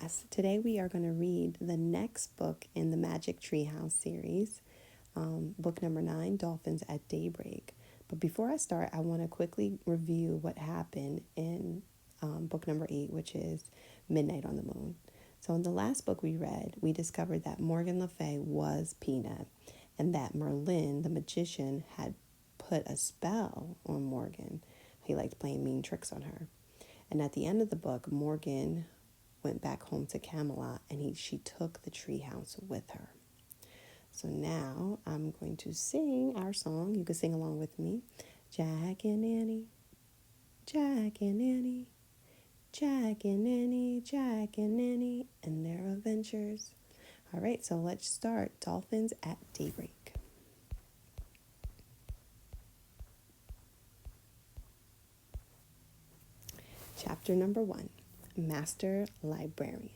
Yes, today we are going to read the next book in the Magic Treehouse series, book number 9, Dolphins at Daybreak. But before I start, I want to quickly review what happened in book number 8, which is Midnight on the Moon. So in the last book we read, we discovered that Morgan Le Fay was Peanut and that Merlin, the magician, had put a spell on Morgan. He liked playing mean tricks on her. And at the end of the book, Morgan went back home to Camelot and she took the treehouse with her. So now I'm going to sing our song. You can sing along with me. Jack and Annie, Jack and Annie, Jack and Annie, Jack and Annie, and their adventures. All right, so let's start. Dolphins at Daybreak. Chapter number 1, Master Librarians.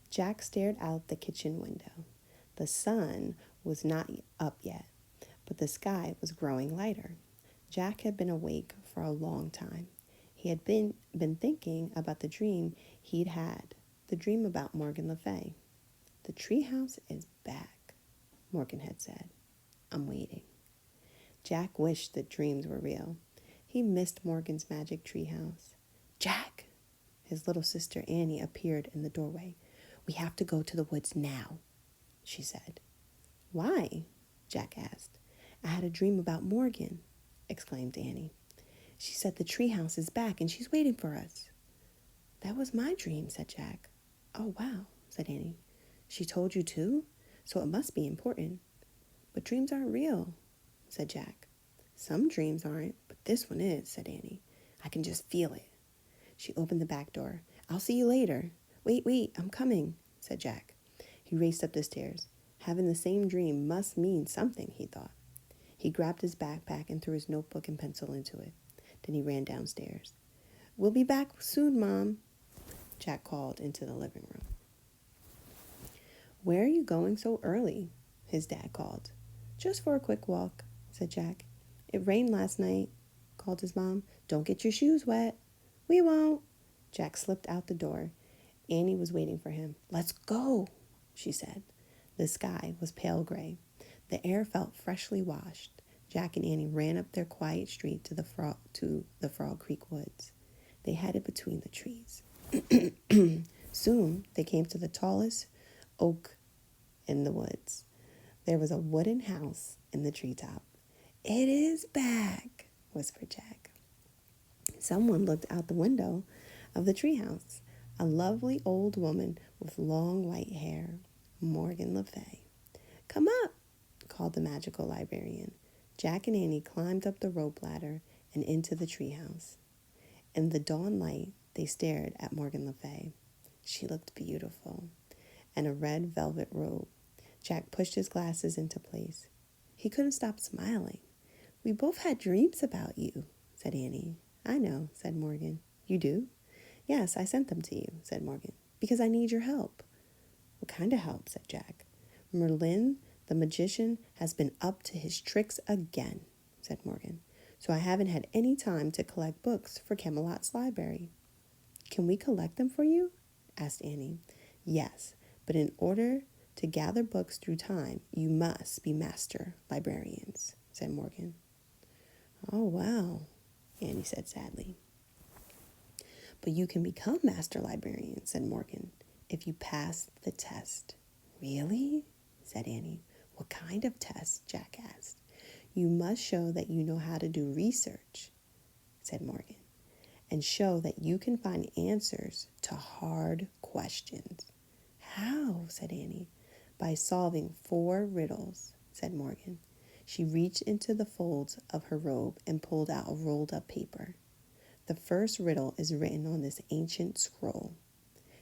Jack stared out the kitchen window. The sun was not up yet, but the sky was growing lighter. Jack had been awake for a long time. He had been thinking about the dream he'd had, the dream about Morgan Le Fay. The treehouse is back, Morgan had said. I'm waiting. Jack wished that dreams were real. He missed Morgan's magic treehouse. Jack! His little sister Annie appeared in the doorway. We have to go to the woods now, she said. Why? Jack asked. I had a dream about Morgan, exclaimed Annie. She said the treehouse is back and she's waiting for us. That was my dream, said Jack. Oh, wow, said Annie. She told you too? So it must be important. But dreams aren't real, said Jack. Some dreams aren't, but this one is, said Annie. I can just feel it. She opened the back door. I'll see you later. Wait, I'm coming, said Jack. He raced up the stairs. Having the same dream must mean something, he thought. He grabbed his backpack and threw his notebook and pencil into it. Then he ran downstairs. We'll be back soon, Mom, Jack called into the living room. Where are you going so early? His dad called. Just for a quick walk, said Jack. It rained last night, called his mom. Don't get your shoes wet. We won't. Jack slipped out the door. Annie was waiting for him. Let's go, she said. The sky was pale gray. The air felt freshly washed. Jack and Annie ran up their quiet street to the Frog Creek woods. They headed between the trees. Soon they came to the tallest oak in the woods. There was a wooden house in the treetop. It is back, whispered Jack. Someone looked out the window of the treehouse. A lovely old woman with long white hair, Morgan Le Fay. Come up, called the magical librarian. Jack and Annie climbed up the rope ladder and into the treehouse. In the dawn light, they stared at Morgan Le Fay. She looked beautiful, in a red velvet robe. Jack pushed his glasses into place. He couldn't stop smiling. We both had dreams about you, said Annie. I know, said Morgan. You do? Yes, I sent them to you, said Morgan, because I need your help. What kind of help? Said Jack. Merlin, the magician, has been up to his tricks again, said Morgan. So I haven't had any time to collect books for Camelot's library. Can we collect them for you? Asked Annie. Yes, but in order to gather books through time, you must be master librarians, said Morgan. Oh, wow, Annie said sadly. But you can become master librarian, said Morgan, if you pass the test. Really? Said Annie. What kind of test? Jack asked. You must show that you know how to do research, said Morgan, and show that you can find answers to hard questions. How? Said Annie. By solving 4 riddles, said Morgan. She reached into the folds of her robe and pulled out a rolled-up paper. The first riddle is written on this ancient scroll.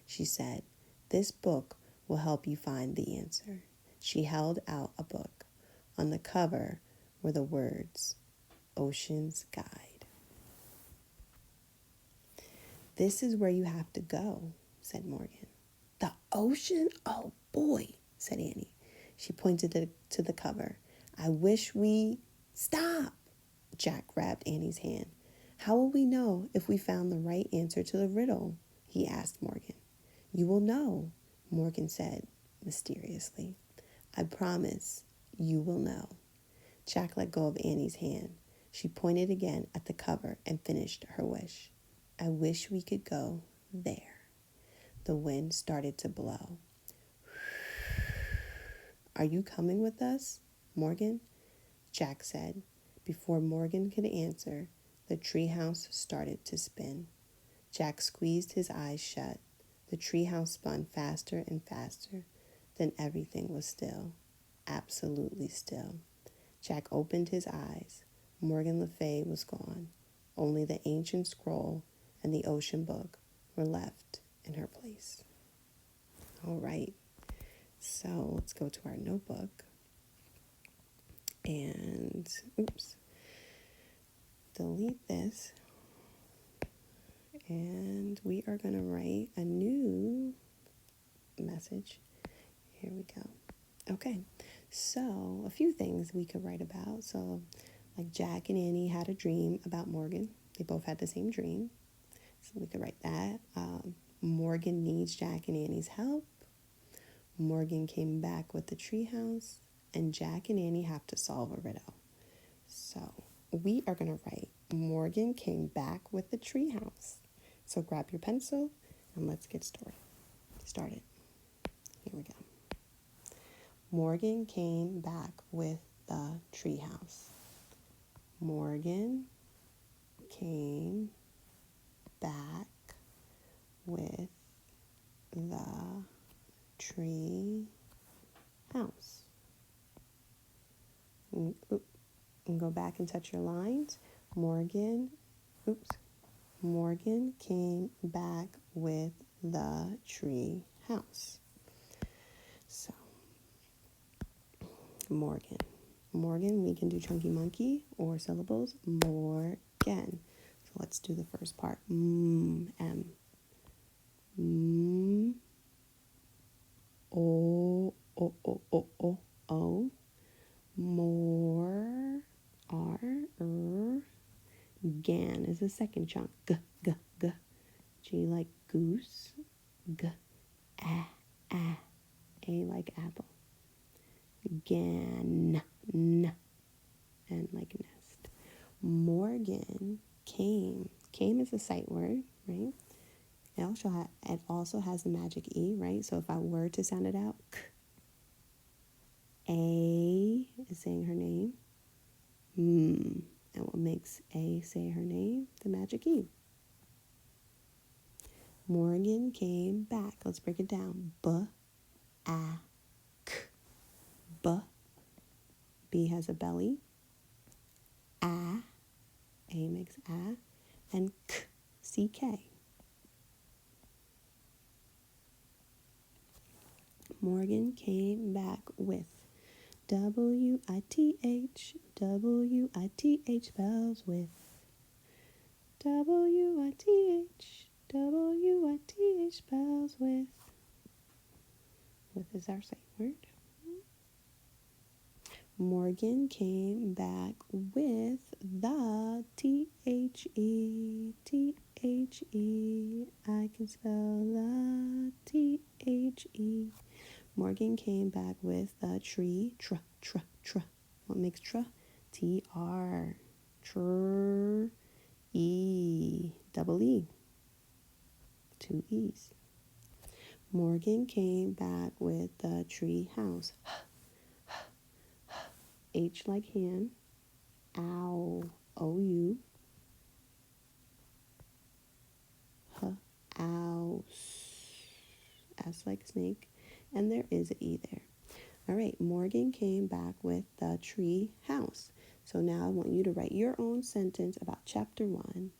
She said, this book will help you find the answer. She held out a book. On the cover were the words, Ocean's Guide. This is where you have to go, said Morgan. The ocean? Oh, boy, said Annie. She pointed to the cover. I wish we... Stop! Jack grabbed Annie's hand. How will we know if we found the right answer to the riddle? He asked Morgan. You will know, Morgan said mysteriously. I promise you will know. Jack let go of Annie's hand. She pointed again at the cover and finished her wish. I wish we could go there. The wind started to blow. Are you coming with us, Morgan? Jack said. Before Morgan could answer, the treehouse started to spin. Jack squeezed his eyes shut. The treehouse spun faster and faster. Then everything was still, absolutely still. Jack opened his eyes. Morgan Le Fay was gone. Only the ancient scroll and the ocean book were left in her place. All right, so let's go to our notebook. And, delete this. And we are going to write a new message. Here we go. Okay, so a few things we could write about. So, like Jack and Annie had a dream about Morgan. They both had the same dream. So we could write that. Morgan needs Jack and Annie's help. Morgan came back with the treehouse. And Jack and Annie have to solve a riddle. So we are going to write Morgan came back with the treehouse. So grab your pencil and let's get started. Here we go. Morgan came back with the treehouse. Morgan came back with the tree house. And go back and touch your lines. Morgan came back with the tree house. So, Morgan, we can do chunky monkey or syllables. Morgan. So let's do the first part. M. O. More. R. Gan is the second chunk. G. G like goose. G. A like apple. Gan. N. And like nest. Morgan came. Came is a sight word, right? It also has the magic E, right? So if I were to sound it out, K. A is saying her name. And what makes A say her name? The magic E. Morgan came back. Let's break it down. B. B has a belly. A makes A. And K, C-K. Morgan came back with W-I-T-H spells with. W-I-T-H spells with. With is our sight word. Morgan came back with the T-H-E. I can spell the T-H-E. Morgan came back with the tree. Tr. What makes tr? T-R. Tr. E. Double E. 2 E's. Morgan came back with the tree house. H like hand. Ow. O-U. House. S like snake. And there is an E there. All right, Morgan came back with the tree house. So now I want you to write your own sentence about chapter 1